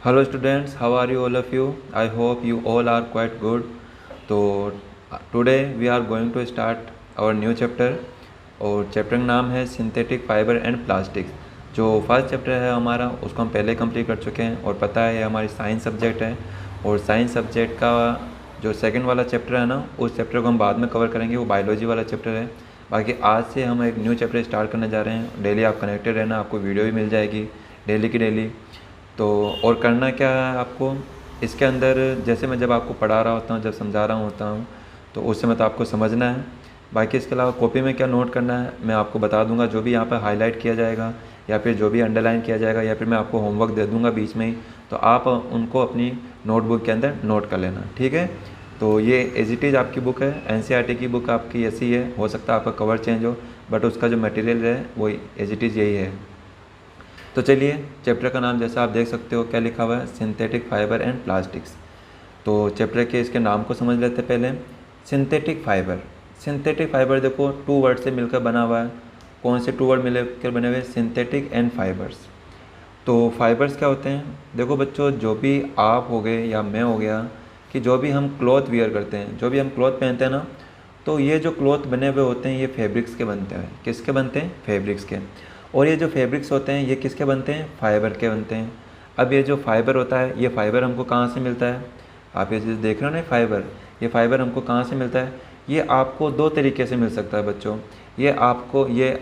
Hello students, how are you all of you? I hope you all are quite good. तो today we are going to start our new chapter और chapter का नाम है synthetic fibre and plastics. जो first chapter है हमारा उसको हम पहले कंप्लीट कर चुके हैं और पता है ये हमारी साइंस सब्जेक्ट है और साइंस सब्जेक्ट का जो सेकंड वाला चैप्टर है ना उस चैप्टर को हम बाद में कवर करेंगे, वो बायोलॉजी वाला चैप्टर है। बाकी आज से हम एक न्यू चैप्टर स्टार्ट करने जा रहे हैं। डेली आप कनेक्टेड रहना, आपको वीडियो भी मिल जाएगी डेली की डेली। तो और करना क्या है आपको इसके अंदर, जैसे मैं जब आपको पढ़ा रहा होता हूँ, जब समझा रहा होता हूँ तो उस समय तो आपको समझना है। बाकी इसके अलावा कॉपी में क्या नोट करना है मैं आपको बता दूंगा। जो भी यहाँ पर हाईलाइट किया जाएगा या फिर जो भी अंडरलाइन किया जाएगा या फिर मैं आपको होमवर्क दे दूंगा बीच में ही, तो आप उनको अपनी नोटबुक के अंदर नोट कर लेना, ठीक है। तो ये एज इट इज़ आपकी बुक है, एनसीईआरटी की बुक आपकी ऐसी है। हो सकता है आपका कवर चेंज हो बट उसका जो मटेरियल है वो एज इट इज़ यही है। तो चलिए, चैप्टर का नाम जैसा आप देख सकते हो क्या लिखा हुआ है, सिंथेटिक फाइबर एंड प्लास्टिक्स। तो चैप्टर के इसके नाम को समझ लेते हैं पहले। सिंथेटिक फाइबर, सिंथेटिक फाइबर देखो टू वर्ड से मिलकर बना हुआ है। कौन से टू वर्ड मिलकर बने हुए? Synthetic and fibres. तो फाइबर्स क्या होते हैं? देखो बच्चों, जो भी आप हो गए या मैं हो गया कि जो भी हम क्लॉथ वियर करते हैं, जो भी हम क्लॉथ पहनते हैं ना, तो ये जो क्लॉथ बने हुए होते हैं ये फैब्रिक्स के बनते हैं। किसके बनते हैं? फैब्रिक्स के। और ये जो फैब्रिक्स होते हैं ये किसके बनते हैं? फाइबर के बनते हैं। अब ये जो फाइबर होता है, ये फाइबर हमको कहाँ से मिलता है? आप ये चीज़ देख रहे हो ना, फाइबर, ये फाइबर हमको कहाँ से मिलता है? ये आपको दो तरीके से मिल सकता है बच्चों। ये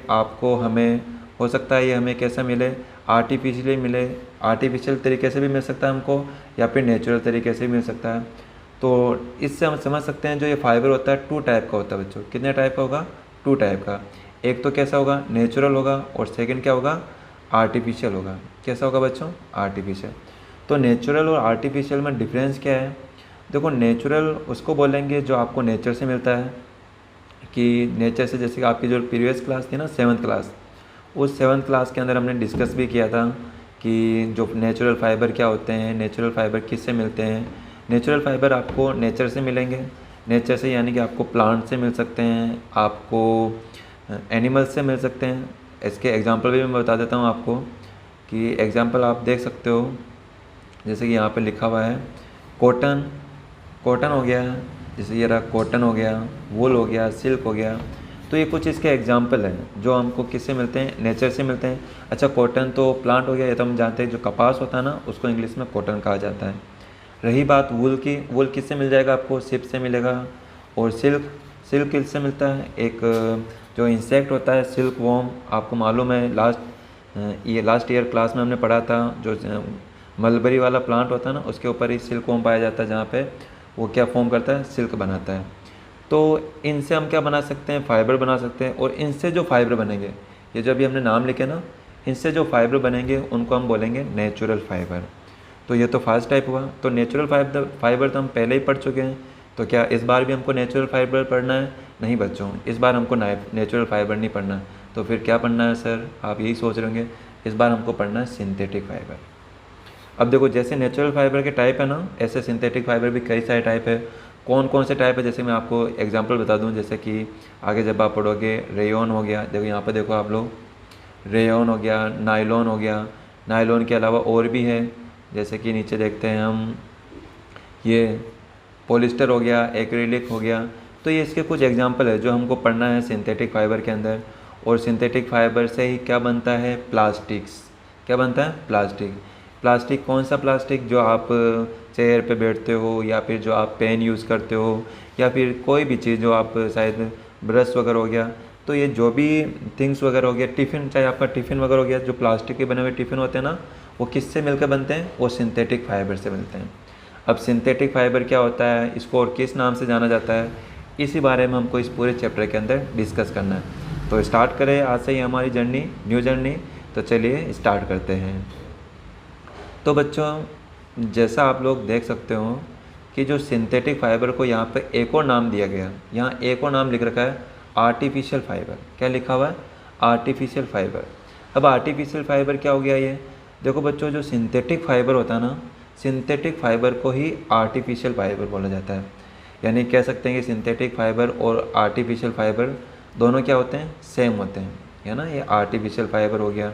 आपको हमें हो सकता है ये हमें कैसा मिले? आर्टिफिशियली मिले। आर्टिफिशियल तरीके से भी मिल सकता है हमको या फिर नेचुरल तरीके से भी मिल सकता है। तो इससे हम समझ सकते हैं जो ये फाइबर होता है टू टाइप का होता है बच्चों। कितने टाइप का होगा? टू टाइप का। एक तो कैसा होगा? नेचुरल होगा और सेकंड क्या होगा? आर्टिफिशियल होगा। कैसा होगा बच्चों? आर्टिफिशियल। तो नेचुरल और आर्टिफिशियल में डिफरेंस क्या है? देखो, नेचुरल उसको बोलेंगे जो आपको नेचर से मिलता है, कि नेचर से, जैसे कि आपकी जो प्रीवियस क्लास थी ना 7th क्लास, उस 7th क्लास के अंदर हमने डिस्कस भी किया था कि जो नेचुरल फाइबर क्या होते हैं, नेचुरल फाइबर किससे मिलते हैं। नेचुरल फाइबर आपको नेचर से मिलेंगे। नेचर से यानी कि आपको प्लांट से मिल सकते हैं, आपको एनिमल्स से मिल सकते हैं। इसके एग्जांपल भी मैं बता देता हूँ आपको कि एग्जांपल आप देख सकते हो, जैसे कि यहाँ पे लिखा हुआ है कॉटन। कॉटन हो गया, जैसे ये रहा कॉटन हो गया, वूल हो गया, सिल्क हो गया। तो ये कुछ इसके एग्जांपल हैं जो हमको किससे मिलते हैं? नेचर से मिलते हैं। अच्छा, कॉटन तो प्लांट हो गया, ये तो हम जानते हैं। जो कपास होता है ना उसको इंग्लिश में कॉटन कहा जाता है। रही बात वूल की, वूल किससे मिल जाएगा आपको? शिप से मिलेगा। और सिल्क, सिल्क किससे मिलता है? एक जो इंसेक्ट होता है सिल्क वॉर्म, आपको मालूम है लास्ट ईयर क्लास में हमने पढ़ा था। जो मलबरी वाला प्लांट होता है ना उसके ऊपर ही सिल्क वॉर्म पाया जाता है, जहाँ पे वो क्या फॉर्म करता है? सिल्क बनाता है। तो इनसे हम क्या बना सकते हैं? फाइबर बना सकते हैं। और इनसे जो फाइबर बनेंगे, ये जो अभी हमने नाम लिखे ना, इनसे जो फाइबर बनेंगे उनको हम बोलेंगे नेचुरल फाइबर। तो ये तो फर्स्ट टाइप हुआ। तो नेचुरल फाइबर तो हम पहले ही पढ़ चुके हैं। तो क्या इस बार भी हमको नेचुरल फाइबर पढ़ना है? नहीं बच्चों, इस बार हमको नेचुरल फाइबर नहीं पढ़ना। तो फिर क्या पढ़ना है सर? आप यही सोच रहे होंगे, इस बार हमको पढ़ना है सिंथेटिक फाइबर। अब देखो, जैसे नेचुरल फाइबर के टाइप है ना, ऐसे सिंथेटिक फाइबर भी कई सारे टाइप है। कौन कौन से टाइप है? जैसे मैं आपको एग्जांपल बता दूं, जैसे कि आगे जब आप पढ़ोगे, रेयॉन हो गया, देखो यहाँ पर देखो आप लोग, रेयॉन हो गया, नायलॉन हो गया। नायलॉन के अलावा और भी है, जैसे कि नीचे देखते हैं हम, ये पॉलिस्टर हो गया, एक्रिलिक हो गया। तो ये इसके कुछ एग्जांपल है जो हमको पढ़ना है सिंथेटिक फाइबर के अंदर। और सिंथेटिक फाइबर से ही क्या बनता है? प्लास्टिक्स। क्या बनता है? प्लास्टिक। प्लास्टिक कौन सा प्लास्टिक? जो आप चेयर पे बैठते हो या फिर जो आप पेन यूज़ करते हो या फिर कोई भी चीज़ जो आप शायद ब्रश वगैरह हो गया, तो ये जो भी थिंग्स वगैरह हो गया, टिफ़िन, चाहे आपका टिफ़िन वगैरह हो गया, जो प्लास्टिक के बने हुए टिफ़िन होते हैं ना, वो किससे मिलकर बनते हैं? वो सिंथेटिक फाइबर से मिलते हैं। अब सिंथेटिक फाइबर क्या होता है, इसको और किस नाम से जाना जाता है, इसी बारे में हमको इस पूरे चैप्टर के अंदर डिस्कस करना है। तो स्टार्ट करें आज से ही हमारी जर्नी, न्यू जर्नी। तो चलिए स्टार्ट करते हैं। तो बच्चों, जैसा आप लोग देख सकते हो कि जो सिंथेटिक फाइबर को यहाँ पे एक और नाम दिया गया, यहाँ एक और नाम लिख रखा है आर्टिफिशियल फाइबर। क्या लिखा हुआ है? Artificial fibre. अब आर्टिफिशियल फाइबर क्या हो गया ये? देखो बच्चों, जो सिंथेटिक फाइबर होता है ना, सिंथेटिक फाइबर को ही आर्टिफिशियल फाइबर बोला जाता है। यानी कह सकते हैं कि सिंथेटिक फाइबर और आर्टिफिशियल फाइबर दोनों क्या होते हैं? सेम होते हैं, है ना। ये आर्टिफिशियल फाइबर हो गया,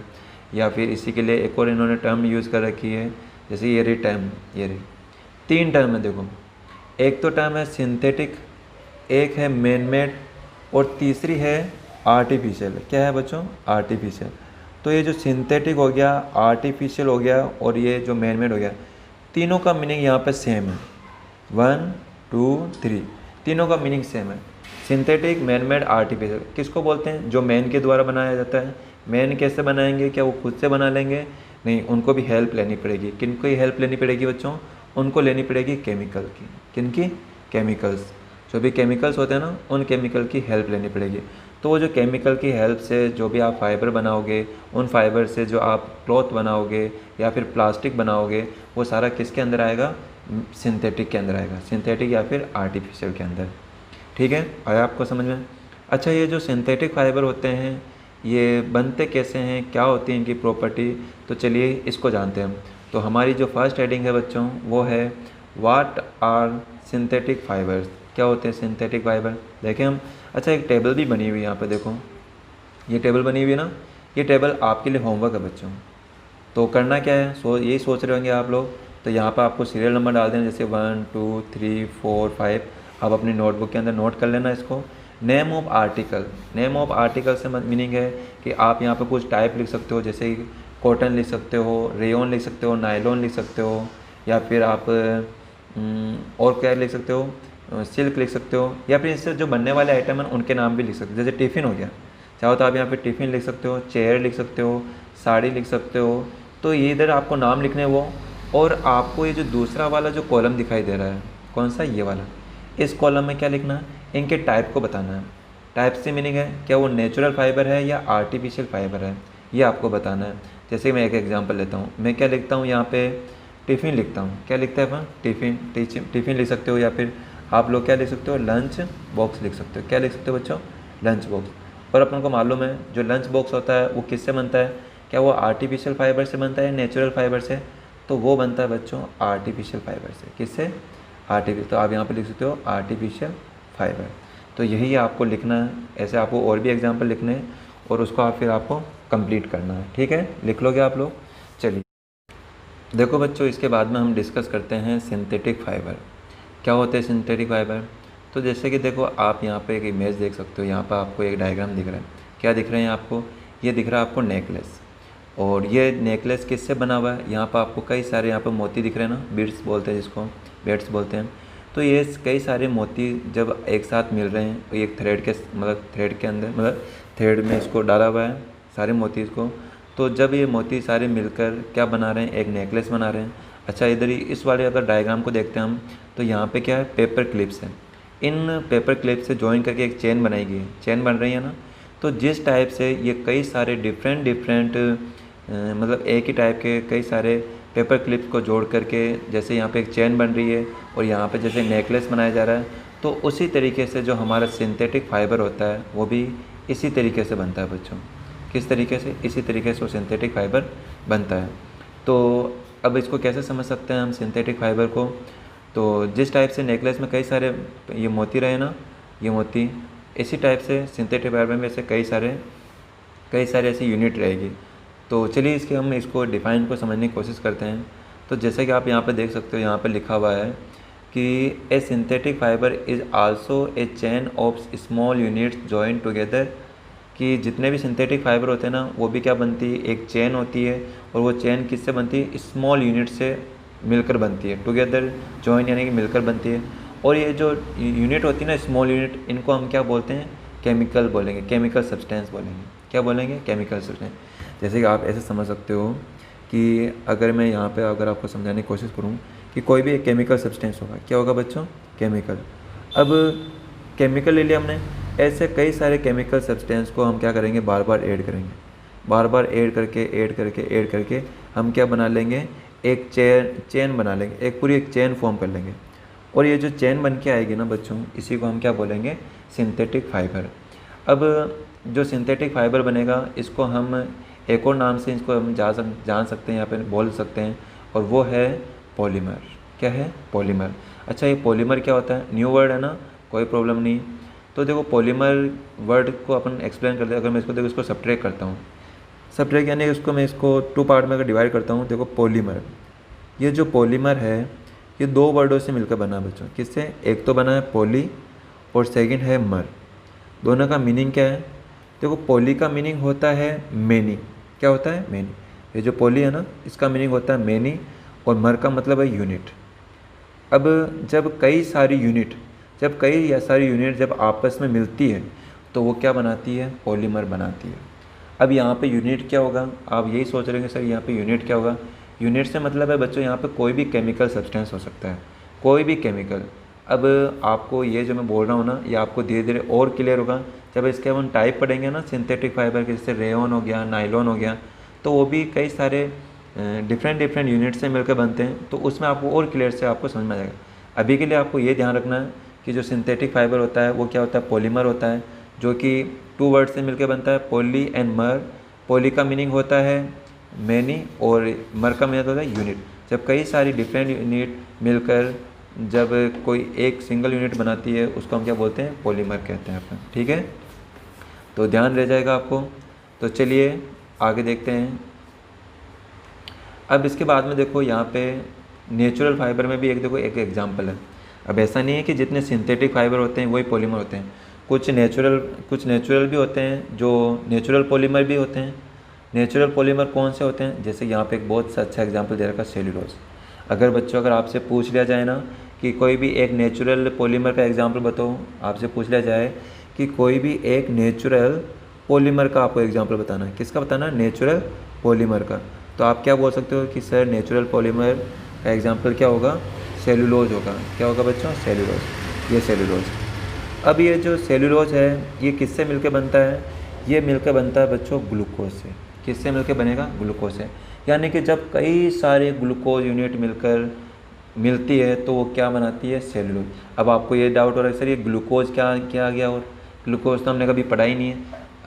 या फिर इसी के लिए एक और इन्होंने टर्म यूज़ कर रखी है जैसे ये रही टर्म, ये रही 3 टर्म है देखो। एक तो टर्म है सिंथेटिक, एक है मैन मेड और तीसरी है आर्टिफिशियल। क्या है बच्चों? आर्टिफिशियल। तो ये जो सिंथेटिक हो गया, आर्टिफिशियल हो गया और ये जो मैन मेड हो गया, तीनों का मीनिंग यहाँ पे सेम है। 1 2 3 तीनों का मीनिंग सेम है। सिंथेटिक, मैन मेड, आर्टिफिशियल किसको बोलते हैं? जो मैन के द्वारा बनाया जाता है। मैन कैसे बनाएंगे? क्या वो खुद से बना लेंगे? नहीं, उनको भी हेल्प लेनी पड़ेगी। किनको ही हेल्प लेनी पड़ेगी बच्चों? उनको लेनी पड़ेगी केमिकल की। किनकी? केमिकल्स। जो भी केमिकल्स होते हैं ना, उन केमिकल की हेल्प लेनी पड़ेगी। तो वो जो केमिकल की हेल्प से जो भी आप फाइबर बनाओगे, उन फाइबर से जो आप क्लॉथ बनाओगे या फिर प्लास्टिक बनाओगे, वो सारा किसके अंदर आएगा? सिंथेटिक के अंदर आएगा। सिंथेटिक या फिर आर्टिफिशियल के अंदर। ठीक है, आया आपको समझ में? अच्छा, ये जो सिंथेटिक फाइबर होते हैं ये बनते कैसे हैं, क्या होती है इनकी प्रॉपर्टी? तो चलिए इसको जानते हैं हम। तो हमारी जो फर्स्ट हेडिंग है बच्चों वो है व्हाट आर सिंथेटिक फाइबर्स। क्या होते हैं सिंथेटिक फाइबर? देखें हम। अच्छा, एक टेबल भी बनी हुई है यहाँ पे, देखो ये टेबल बनी हुई है ना। ये टेबल आपके लिए होमवर्क है बच्चों। तो करना क्या है, यही सोच रहे होंगे आप लोग। तो यहाँ पर आपको सीरियल नंबर डाल देना, जैसे 1 2 3 4 5। आप अपनी नोटबुक के अंदर नोट कर लेना इसको। Name of article. Name of article से मीनिंग है कि आप यहाँ पे कुछ टाइप लिख सकते हो, जैसे कॉटन लिख सकते हो, रेयन लिख सकते हो, नायलॉन लिख सकते हो, या फिर आप और क्या लिख सकते हो, सिल्क लिख सकते हो, या फिर इससे जो बनने वाले आइटम हैं उनके नाम भी लिख सकते हो। जैसे टिफ़िन हो गया, चाहो तो आप यहाँ पे टिफ़िन लिख सकते हो, चेयर लिख सकते हो, साड़ी लिख सकते हो। तो ये इधर आपको नाम लिखने वो। और आपको ये जो दूसरा वाला जो कॉलम दिखाई दे रहा है, कौन सा? ये वाला। इस कॉलम में क्या लिखना है? इनके टाइप को बताना है। टाइप से मीनिंग है क्या वो नेचुरल फाइबर है या आर्टिफिशियल फाइबर है, ये आपको बताना है। जैसे मैं एक एग्जांपल लेता हूँ। मैं क्या लिखता हूँ यहाँ पे? टिफ़िन लिखता हूँ। क्या लिखता है अपन? टिफ़िन। टिफ़िन लिख सकते हो, या फिर आप लोग क्या लिख सकते हो? लंच बॉक्स लिख सकते हो। क्या लिख सकते हो बच्चों? Lunch box. और अपन को मालूम है जो लंच बॉक्स होता है वो किससे बनता है? क्या वो आर्टिफिशियल फाइबर से बनता है या नेचुरल फाइबर से? तो वो बनता है बच्चों आर्टिफिशियल फाइबर से। किससे? आर्टिफिशियल। तो आप यहाँ पे लिख सकते हो आर्टिफिशियल फाइबर। तो यही आपको लिखना है। ऐसे आपको और भी एग्जांपल लिखने हैं और उसको आप फिर आपको कंप्लीट करना है। ठीक है, लिख लोगे आप लोग? चलिए देखो बच्चों, इसके बाद में हम डिस्कस करते हैं सिंथेटिक फाइबर। क्या होते हैं सिंथेटिक फाइबर? तो जैसे कि देखो आप यहाँ पे एक इमेज देख सकते हो। यहाँ पर आपको एक डायग्राम दिख रहा है। क्या दिख रहे हैं आपको? ये दिख रहा है आपको नेकलेस। और ये नेकलेस किससे बना हुआ है? यहाँ पर आपको कई सारे यहाँ पर मोती दिख रहे हैं ना, बीड्स बोलते हैं जिसको, बेड्स बोलते हैं। तो ये कई सारे मोती जब एक साथ मिल रहे हैं एक थ्रेड के थ्रेड के अंदर, थ्रेड में इसको डाला हुआ है सारे मोती इसको। तो जब ये मोती सारे मिलकर क्या बना रहे हैं? एक नेकलेस बना रहे हैं। अच्छा, इधर ही इस वाले अगर डायग्राम को देखते हैं हम, तो यहाँ पे क्या है? पेपर क्लिप्स है। इन पेपर क्लिप से जॉइन करके एक चेन बनाई गई है। चेन बन रही है ना। तो जिस टाइप से ये कई सारे डिफरेंट एक ही टाइप के कई सारे पेपर क्लिप्स को जोड़ करके जैसे यहाँ पे एक चेन बन रही है और यहाँ पे जैसे नेकलेस बनाया जा रहा है, तो उसी तरीके से जो हमारा सिंथेटिक फाइबर होता है वो भी इसी तरीके से बनता है बच्चों। किस तरीके से? इसी तरीके से वो सिंथेटिक फाइबर बनता है। तो अब इसको कैसे समझ सकते हैं हम सिंथेटिक फाइबर को? तो जिस टाइप से नेकलेस में कई सारे ये मोती रहे ना, ये मोती, इसी टाइप से सिंथेटिक फाइबर में ऐसे कई सारे ऐसी यूनिट रहेगी। तो चलिए हम इसको डिफाइन को समझने की कोशिश करते हैं। तो जैसे कि आप यहाँ पे देख सकते हो, यहाँ पे लिखा हुआ है कि a synthetic fibre is also a chain of small units join together. कि जितने भी सिंथेटिक फाइबर होते हैं ना, वो भी क्या बनती है? एक चेन होती है। और वो चेन किससे बनती है? स्मॉल यूनिट से मिलकर बनती है। टुगेदर, जॉइन यानी कि मिलकर बनती है। और ये जो यूनिट होती है ना, स्मॉल यूनिट, इनको हम क्या बोलते हैं? केमिकल बोलेंगे, केमिकल सब्सटेंस बोलेंगे। क्या बोलेंगे? Chemical substance. जैसे कि आप ऐसे समझ सकते हो कि अगर मैं यहाँ पे अगर आपको समझाने की कोशिश करूँ कि कोई भी एक केमिकल सब्सटेंस होगा, क्या होगा बच्चों? केमिकल। अब केमिकल ले लिया हमने, ऐसे कई सारे केमिकल सब्सटेंस को हम क्या करेंगे? बार बार ऐड करेंगे। बार बार ऐड करके हम क्या बना लेंगे? एक चेन बना लेंगे, एक पूरी एक चेन फॉर्म कर लेंगे। और ये जो चेन बन के आएगी ना बच्चों, इसी को हम क्या बोलेंगे? Synthetic fibre. अब जो सिंथेटिक फाइबर बनेगा, इसको हम एक और नाम से इसको हम जान सकते हैं, यहाँ पे बोल सकते हैं, और वो है पॉलीमर। क्या है? पॉलीमर। अच्छा, ये पॉलीमर क्या होता है? न्यू वर्ड है ना, कोई प्रॉब्लम नहीं। तो देखो पॉलीमर वर्ड को अपन एक्सप्लेन करते हैं। अगर मैं इसको सब्ट्रैक्ट करता हूँ, सब्ट्रैक्ट यानी मैं इसको 2 पार्ट में अगर डिवाइड करता हूँ, देखो पॉलीमर, ये जो पॉलीमर है ये दो वर्डों से मिलकर बना है बच्चों। किससे? एक तो बना है पॉली और सेकंड है मर। दोनों का मीनिंग क्या है? देखो, पॉली का मीनिंग होता है मैनी। क्या होता है? मैनी। ये जो पॉली है ना, इसका मीनिंग होता है मैनी, और मर का मतलब है यूनिट। अब जब कई सारी यूनिट जब आपस में मिलती है तो वो क्या बनाती है? पॉलीमर बनाती है। अब यहाँ पे यूनिट क्या होगा? आप यही सोच रहे हैं सर यहाँ पे यूनिट क्या होगा? यूनिट से मतलब है बच्चों यहाँ पे कोई भी केमिकल सब्सटेंस हो सकता है, कोई भी केमिकल। अब आपको ये जो मैं बोल रहा हूँ ना, ये आपको धीरे धीरे और क्लियर होगा जब इसके हम टाइप पढ़ेंगे ना, सिंथेटिक फाइबर के, जैसे रेयन हो गया, नायलॉन हो गया, तो वो भी कई सारे डिफरेंट यूनिट से मिलकर बनते हैं, तो उसमें आपको और क्लियर से आपको समझ में आ जाएगा। अभी के लिए आपको ये ध्यान रखना है कि जो सिंथेटिक फाइबर होता है वो क्या होता है? पॉलीमर होता है, जो कि टू वर्ड से मिलकर बनता है, पॉली एंड मर। पॉली का मीनिंग होता है मैनी और मर का मीनिंग होता है यूनिट। जब कई सारी डिफरेंट यूनिट मिलकर जब कोई एक सिंगल यूनिट बनाती है उसको हम क्या बोलते हैं? पॉलीमर कहते हैं अपन। ठीक है, तो ध्यान रह जाएगा आपको। तो चलिए आगे देखते हैं। अब इसके बाद में देखो यहाँ पे नेचुरल फाइबर में भी एक एग्जांपल है। अब ऐसा नहीं है कि जितने सिंथेटिक फाइबर होते हैं वही पॉलीमर होते हैं, कुछ नेचुरल भी होते हैं, जो नेचुरल पॉलीमर भी होते हैं। नेचुरल पॉलीमर कौन से होते हैं? जैसे यहाँ पे एक बहुत अच्छा एग्जांपल दे रखा है, सेल्यूलोज। अगर आपसे पूछ लिया जाए ना कि कोई भी एक नेचुरल पॉलीमर का एग्जांपल बताओ, आपसे पूछ लिया जाए कि कोई भी एक नेचुरल पॉलीमर का आपको एग्जांपल बताना है, किसका बताना है? नेचुरल पॉलीमर का। तो आप क्या बोल सकते हो कि सर नेचुरल पॉलीमर का एग्जांपल क्या होगा? सेल्यूलोज होगा। क्या होगा बच्चों? सेल्यूलोज। ये सेल्यूलोज। अब ये जो सेल्यूलोज है ये किससे मिलकर बनता है? ये मिलकर बनता है बच्चों ग्लूकोज से। किससे मिलकर बनेगा? ग्लूकोज से। यानी कि जब कई सारे ग्लूकोज यूनिट मिलती है तो वो क्या बनाती है? सेल्यूलोज। अब आपको ये डाउट हो रहा है सर ये ग्लूकोज क्या क्या आ गया, और ग्लूकोज तो हमने कभी पढ़ा ही नहीं है।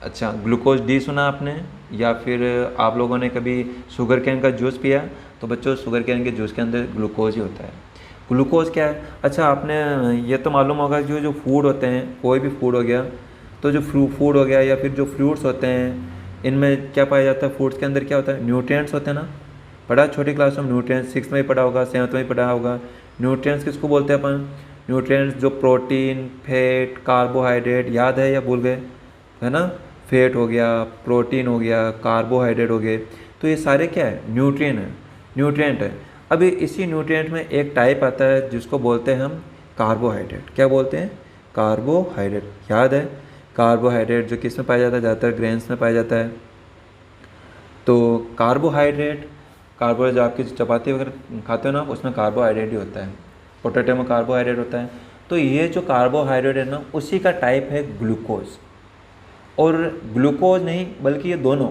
अच्छा, ग्लूकोज डी सुना आपने, या फिर आप लोगों ने कभी शुगर कैन का जूस पिया? तो बच्चों शुगर कैन के जूस के अंदर ग्लूकोज ही होता है। ग्लूकोज क्या है? अच्छा, आपने ये तो मालूम होगा कि जो फूड होते हैं, कोई भी फूड हो गया, तो जो फूड हो गया या फिर जो फ्रूट्स होते हैं, इनमें क्या पाया जाता है? फ्रूट्स के अंदर क्या होता है? न्यूट्रिएंट्स होते हैं ना। पढ़ा छोटी क्लास में न्यूट्रिएंट्स, 6th में ही पढ़ा होगा, 7th में ही पढ़ा होगा। न्यूट्रिएंट्स किसको बोलते हैं अपन? न्यूट्रिएंट्स जो प्रोटीन, फैट, कार्बोहाइड्रेट, याद है या भूल गए? है ना, फैट हो गया, प्रोटीन हो गया, कार्बोहाइड्रेट हो गए, तो ये सारे क्या है? न्यूट्रिएंट है। अभी इसी न्यूट्रिएंट में एक टाइप आता है जिसको बोलते हैं हम कार्बोहाइड्रेट। क्या बोलते हैं? कार्बोहाइड्रेट। याद है? कार्बोहाइड्रेट जो किस में पाया जाता है? ज़्यादातर ग्रेन्स में पाया जाता है। तो कार्बोहाइड्रेट जो आपकी चपाती वगैरह खाते हो ना, उसमें कार्बोहाइड्रेट ही होता है। पोटैटो में कार्बोहाइड्रेट होता है। तो ये जो कार्बोहाइड्रेट है ना, उसी का टाइप है ग्लूकोज। और ग्लूकोज नहीं बल्कि ये दोनों,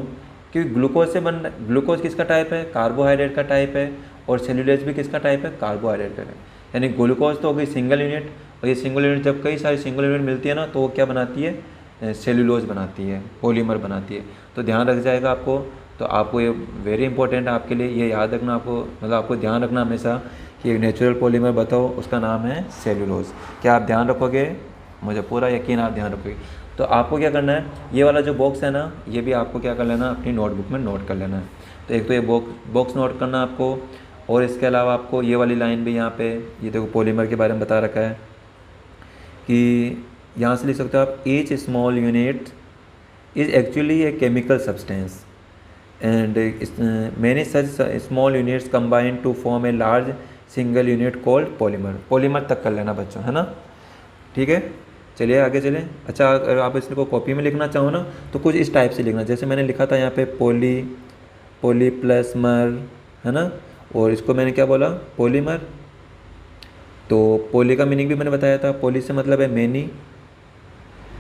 क्योंकि ग्लूकोज किसका टाइप है? कार्बोहाइड्रेट का टाइप है। और सेल्यूलोज भी किसका टाइप है? कार्बोहाइड्रेट का है। यानी ग्लूकोज तो हो गई सिंगल यूनिट, और ये सिंगल यूनिट जब कई सारी सिंगल यूनिट मिलती है ना, तो वो क्या बनाती है? सेल्यूलोज बनाती है, पॉलीमर बनाती है। तो ध्यान रख जाएगा आपको। तो आपको ये वेरी इंपॉर्टेंट है आपके लिए, ये याद रखना आपको, मतलब आपको ध्यान रखना हमेशा कि नेचुरल पॉलीमर बताओ, उसका नाम है सेल्यूलोज। क्या आप ध्यान रखोगे? मुझे पूरा यकीन आप ध्यान रखोगे। तो आपको क्या करना है, ये वाला जो बॉक्स है ना, ये भी आपको क्या कर लेना, अपनी नोटबुक में नोट कर लेना है। तो एक तो ये बॉक्स नोट करना आपको, और इसके अलावा आपको ये वाली लाइन भी यहाँ पे, ये देखो पॉलीमर के बारे में बता रखा है कि यहाँ से लिख सकते हो आप, each small unit is actually a chemical substance and many such small units combine to form a large single unit called polymer. Polymer तक कर लेना बच्चों, है ना। ठीक है, चलिए आगे चलें। अच्छा, अगर आप इसको कॉपी में लिखना चाहो ना, तो कुछ इस टाइप से लिखना, जैसे मैंने लिखा था यहाँ पे पॉली प्लस मर, है ना। और इसको मैंने क्या बोला? पॉलीमर। तो पॉली का मीनिंग भी मैंने बताया था, पॉली से मतलब है मैनी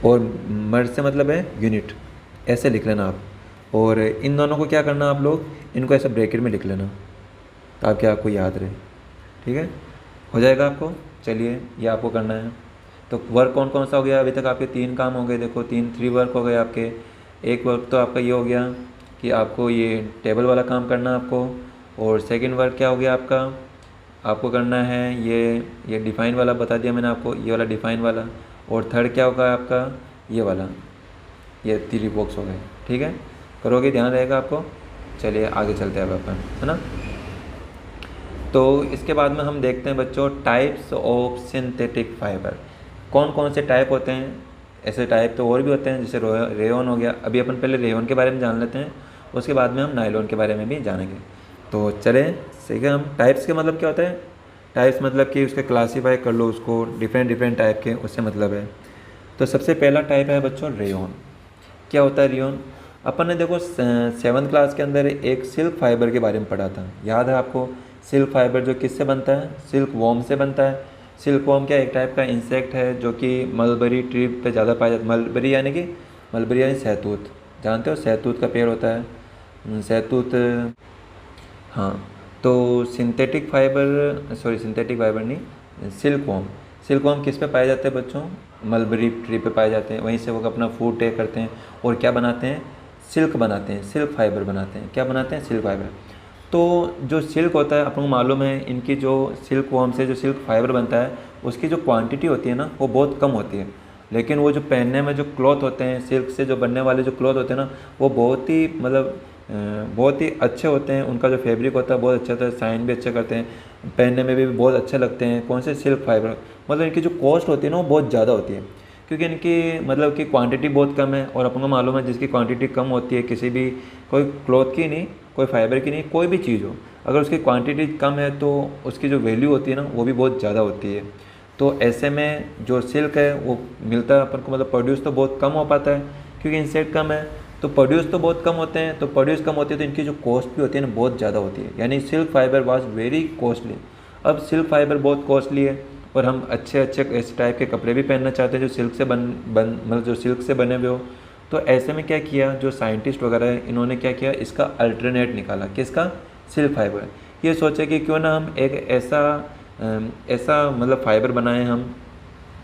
और मर से मतलब है यूनिट। ऐसे लिख लेना आप। और इन दोनों को क्या करना आप लोग, इनको ऐसे ब्रैकेट में लिख लेना ताकि आपको याद रहे। ठीक है, हो जाएगा आपको। चलिए, ये आपको करना है। तो वर्क कौन कौन सा हो गया? अभी तक आपके 3 काम हो गए। देखो 3 वर्क हो गए आपके। एक वर्क तो आपका ये हो गया कि आपको ये टेबल वाला काम करना है आपको। और सेकंड वर्क क्या हो गया आपको करना है ये डिफ़ाइन वाला बता दिया मैंने आपको, ये वाला डिफ़ाइन वाला। और थर्ड क्या होगा आपका? ये वाला, ये 3 बॉक्स हो गए। ठीक है, करोगे, ध्यान रहेगा आपको। चलिए आगे चलते हैं अब अपन, है ना। तो इसके बाद में हम देखते हैं बच्चों टाइप्स ऑफ सिंथेटिक फाइबर। कौन कौन से टाइप होते हैं, ऐसे टाइप तो और भी होते हैं, जैसे रेयॉन हो गया। अभी अपन पहले रेयॉन के बारे में जान लेते हैं, उसके बाद में हम नायलॉन के बारे में भी जानेंगे। तो चलें, ठीक है। हम टाइप्स के मतलब क्या होता है, टाइप्स मतलब कि उसके क्लासीफाई कर लो उसको, डिफरेंट डिफरेंट टाइप के, उससे मतलब है। तो सबसे पहला टाइप है बच्चों रेयॉन। क्या होता है रेयॉन? अपन ने देखो 7th क्लास के अंदर एक सिल्क फाइबर के बारे में पढ़ा था, याद है आपको? सिल्क फाइबर जो किससे बनता है? सिल्क वॉर्म से बनता है। सिल्क वॉर्म क्या एक टाइप का इंसेक्ट है जो कि मलबरी ट्री पे ज़्यादा पाया जाता है। मलबरी यानी सहतूत, जानते हो सहतूत का पेड़ होता है, सहतूत। हाँ, तो सिंथेटिक फाइबर नहीं, सिल्क वॉर्म किस पे पाए जाते हैं बच्चों? मलबरी ट्री पे पाए जाते हैं। वहीं से वो अपना फूड टेक करते हैं और क्या बनाते हैं? सिल्क बनाते हैं, सिल्क फाइबर बनाते हैं। क्या बनाते हैं? Silk fibre. तो जो सिल्क होता है अपन को मालूम है, इनकी जो सिल्क वॉर्म से जो सिल्क फाइबर बनता है उसकी जो क्वांटिटी होती है ना वो बहुत कम होती है, लेकिन वो जो पहनने में जो क्लॉथ होते हैं, सिल्क से जो बनने वाले जो क्लॉथ होते हैं ना, वो बहुत ही मतलब बहुत ही अच्छे होते हैं। उनका जो फैब्रिक होता है बहुत अच्छा होता है, शाइन भी अच्छे करते हैं, पहनने में भी बहुत अच्छे लगते हैं। कौन से? Silk fibre. मतलब इनकी जो कॉस्ट होती है ना वो बहुत ज़्यादा होती है, क्योंकि इनकी मतलब कि क्वांटिटी बहुत कम है। और अपन को मालूम है जिसकी क्वांटिटी कम होती है, किसी भी कोई क्लॉथ की नहीं, कोई फाइबर की नहीं, कोई भी चीज़ हो, अगर उसकी क्वांटिटी कम है तो उसकी जो वैल्यू होती है ना वो भी बहुत ज़्यादा होती है। तो ऐसे में जो सिल्क है वो मिलता है अपन को, मतलब प्रोड्यूस तो बहुत कम हो पाता है क्योंकि इंसेक्ट कम है, तो प्रोड्यूस तो बहुत कम होते हैं। तो प्रोड्यूस कम होती है तो इनकी जो कॉस्ट भी होती है ना बहुत ज़्यादा होती है, यानी silk fibre was very costly. अब सिल्क फाइबर बहुत कॉस्टली है और हम अच्छे अच्छे इस टाइप के कपड़े भी पहनना चाहते हैं जो सिल्क से मतलब जो सिल्क से बने हुए हो। तो ऐसे में क्या किया जो साइंटिस्ट वगैरह है, इन्होंने क्या किया, इसका अल्टरनेट निकाला। किसका? Silk fibre. ये सोचे कि क्यों ना हम एक ऐसा मतलब फाइबर बनाएं, हम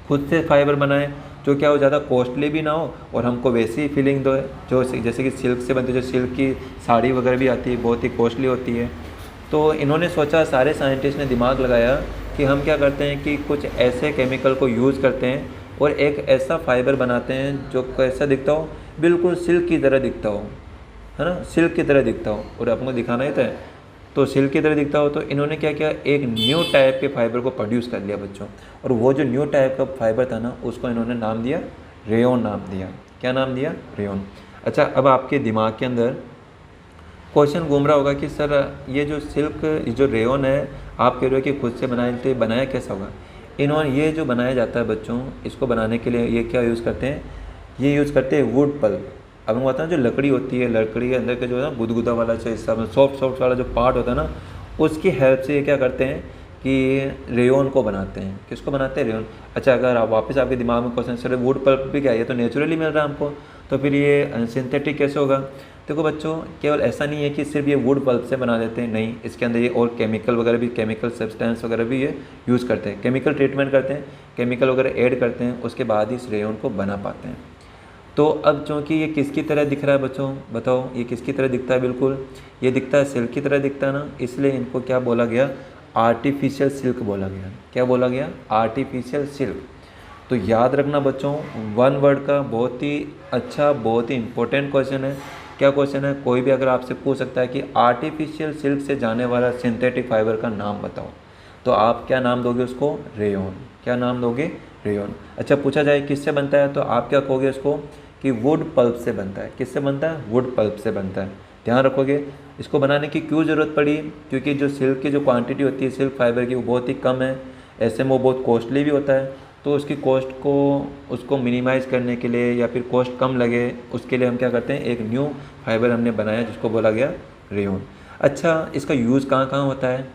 खुद से फाइबर बनाएं जो क्या हो, ज़्यादा कॉस्टली भी ना हो और हमको वैसी फीलिंग दो जो जैसे कि सिल्क से बनती है। जो सिल्क की साड़ी वगैरह भी आती है बहुत ही कॉस्टली होती है। तो इन्होंने सोचा, सारे साइंटिस्ट ने दिमाग लगाया कि हम क्या करते हैं कि कुछ ऐसे केमिकल को यूज़ करते हैं और एक ऐसा फाइबर बनाते हैं जो कैसा दिखता हो, बिल्कुल सिल्क की तरह दिखता हो, है ना, सिल्क की तरह दिखता हो। और आपको दिखाना ही था, तो सिल्क की तरह दिखता हो। तो इन्होंने क्या किया, एक न्यू टाइप के फाइबर को प्रोड्यूस कर लिया बच्चों। और वो जो न्यू टाइप का फाइबर था ना उसको इन्होंने नाम दिया रेयॉन नाम दिया। क्या नाम दिया? रेयॉन। अच्छा, अब आपके दिमाग के अंदर क्वेश्चन घूम रहा होगा कि सर ये जो सिल्क जो रेयॉन है आप कह रहे हो कि खुद से बनाए, तो ये बनाया कैसा होगा? इन्होंने ये जो बनाया जाता है बच्चों, इसको बनाने के लिए ये क्या यूज़ करते हैं, ये यूज़ करते हैं वुड पल्प। अब मैं बताऊँ, जो लकड़ी होती है, लकड़ी के अंदर का जो है ना गुदगुदा वाला जो हिस्सा, सॉफ्ट वाला जो पार्ट होता है ना, उसकी हेल्प से ये क्या करते हैं कि रेयॉन को बनाते हैं। किसको बनाते हैं? रेयॉन। अच्छा, अगर आप वापस आपके दिमाग में क्वेश्चन, सर वुड पल्प भी क्या है, ये तो नेचुरली मिल रहा है हमको, तो फिर ये सिंथेटिक कैसे होगा? देखो बच्चों, केवल ऐसा नहीं है कि सिर्फ ये वुड पल्प से बना देते हैं, नहीं, इसके अंदर ये और केमिकल वगैरह भी, केमिकल सब्सटेंस वगैरह भी ये यूज़ करते हैं, केमिकल ट्रीटमेंट करते हैं, केमिकल वगैरह ऐड करते हैं, उसके बाद ही इस रेयॉन को बना पाते हैं। तो अब चूँकि ये किसकी तरह दिख रहा है बच्चों, बताओ ये किसकी तरह दिखता है? बिल्कुल ये दिखता है सिल्क की तरह दिखता है ना, इसलिए इनको क्या बोला गया? आर्टिफिशियल सिल्क बोला गया। क्या बोला गया? Artificial silk. तो याद रखना बच्चों, वन वर्ड का बहुत ही अच्छा, बहुत ही इंपॉर्टेंट क्वेश्चन है। क्या क्वेश्चन है? कोई भी अगर आपसे पूछ सकता है कि आर्टिफिशियल सिल्क से जाने वाला सिंथेटिक फाइबर का नाम बताओ, तो आप क्या नाम दोगे उसको? रेयॉन। क्या नाम दोगे? रेयॉन। अच्छा, पूछा जाए किससे बनता है, तो आप क्या कहोगे उसको कि वुड पल्प से बनता है। किससे बनता है? वुड पल्प से बनता है। ध्यान रखोगे। इसको बनाने की क्यों ज़रूरत पड़ी? क्योंकि जो सिल्क की जो क्वांटिटी होती है सिल्क फाइबर की वो बहुत ही कम है, ऐसे में वो बहुत कॉस्टली भी होता है। तो उसकी कॉस्ट को उसको मिनिमाइज़ करने के लिए या फिर कॉस्ट कम लगे उसके लिए हम क्या करते हैं, एक न्यू फाइबर हमने बनाया जिसको बोला गया रेयॉन। अच्छा, इसका यूज़ कहाँ कहाँ होता है,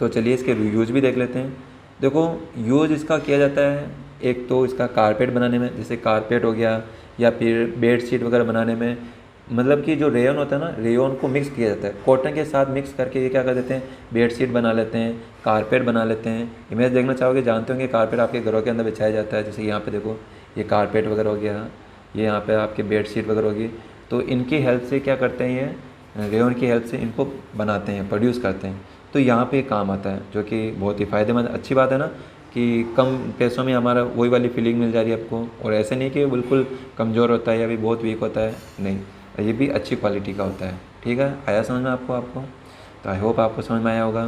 तो चलिए इसके यूज़ भी देख लेते हैं। देखो, यूज़ इसका किया जाता है एक तो इसका कारपेट बनाने में, जैसे कारपेट हो गया, या फिर बेड शीट वगैरह बनाने में। मतलब कि जो रेयॉन होता है ना, रेयॉन को मिक्स किया जाता है कॉटन के साथ, मिक्स करके ये क्या कर देते हैं, बेड शीट बना लेते हैं, कारपेट बना लेते हैं। इमेज देखना चाहोगे, जानते होंगे कारपेट आपके घरों के अंदर बिछाया जाता है, जैसे यहाँ पे देखो ये कारपेट वगैरह हो गया, ये यहाँ पे आपके बेड शीट वगैरह होगी। तो इनकी हेल्प से क्या करते हैं, ये रेयॉन की हेल्प से इनको बनाते हैं, प्रोड्यूस करते हैं। तो यहाँ पे काम आता है, जो कि बहुत ही फ़ायदेमंद, अच्छी बात है ना, कि कम पैसों में हमारा वही वाली फीलिंग मिल जा रही है आपको। और ऐसे नहीं कि बिल्कुल कमज़ोर होता है या भी बहुत वीक होता है, नहीं, ये भी अच्छी क्वालिटी का होता है। ठीक है, आया समझ में आपको? तो आई होप आपको समझ में आया होगा।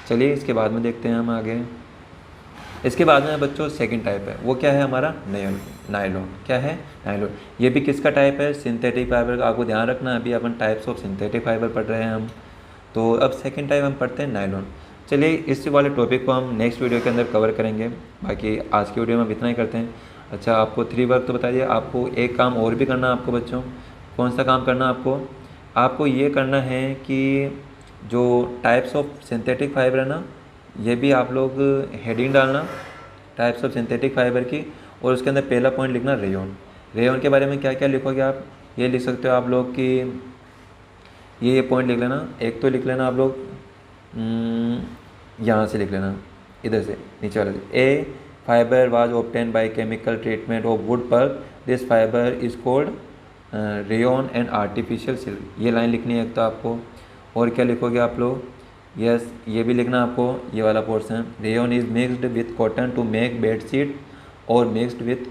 चलिए इसके बाद में देखते हैं हम आगे। इसके बाद में बच्चों सेकंड टाइप है, वो क्या है हमारा नायलॉन। क्या है? नायलॉन। ये भी किसका टाइप है? सिंथेटिक फाइबर का। आपको ध्यान रखना, अभी अपन टाइप्स ऑफ सिंथेटिक फाइबर पढ़ रहे हैं हम। तो अब सेकंड टाइप हम पढ़ते हैं नायलॉन। चलिए इस वाले टॉपिक को हम नेक्स्ट वीडियो के अंदर कवर करेंगे। बाकी आज की वीडियो में हम इतना ही करते हैं। अच्छा, आपको 3 वर्क तो बता दिया, आपको एक काम और भी करना है आपको बच्चों। कौन सा काम करना है आपको? आपको ये करना है कि जो टाइप्स ऑफ सिंथेटिक फाइबर है ना, ये भी आप लोग हेडिंग डालना टाइप्स ऑफ सिंथेटिक फाइबर की, और उसके अंदर पहला पॉइंट लिखना रेयॉन। रेयॉन के बारे में क्या क्या लिखोगे आप? ये लिख सकते हो आप लोग कि ये पॉइंट लिख लेना। एक तो लिख लेना आप लोग, यहाँ से लिख लेना, इधर से नीचे वाले से। A fibre was obtain by chemical treatment of wood pulp, this fibre is called rayon and artificial silk. ये लाइन लिखनी है एक तो आपको। और क्या लिखोगे आप लोग? यस, ये भी लिखना आपको, ये वाला portion. Rayon is mixed with cotton to make bedsheet और mixed with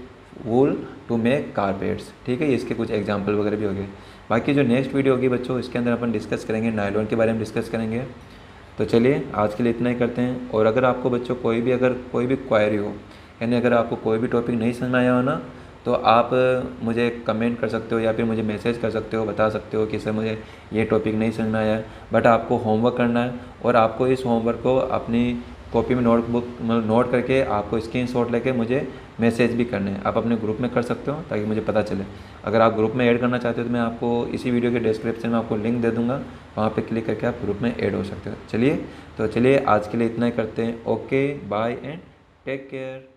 wool to make carpets. ठीक है, इसके कुछ एग्जाम्पल वगैरह भी हो गए। बाकी जो नेक्स्ट वीडियो होगी बच्चों, इसके अंदर अपन डिस्कस करेंगे नायलॉन के बारे में डिस्कस करेंगे। तो चलिए आज के लिए इतना ही करते हैं। और अगर आपको बच्चों कोई भी क्वायरी हो, यानी अगर आपको कोई भी टॉपिक नहीं समझ में आया हो ना, तो आप मुझे कमेंट कर सकते हो या फिर मुझे मैसेज कर सकते हो, बता सकते हो कि सर मुझे ये टॉपिक नहीं समझ में आया है। बट आपको होमवर्क करना है, और आपको इस होमवर्क को अपनी कॉपी में नोट करके आपको स्क्रीनशॉट लेके मुझे मैसेज भी करने हैं। आप अपने ग्रुप में कर सकते हो ताकि मुझे पता चले। अगर आप ग्रुप में ऐड करना चाहते हो तो मैं आपको इसी वीडियो के डिस्क्रिप्शन में आपको लिंक दे दूँगा, वहाँ पे क्लिक करके आप ग्रुप में ऐड हो सकते हो। चलिए आज के लिए इतना ही करते हैं। Okay, bye and take care.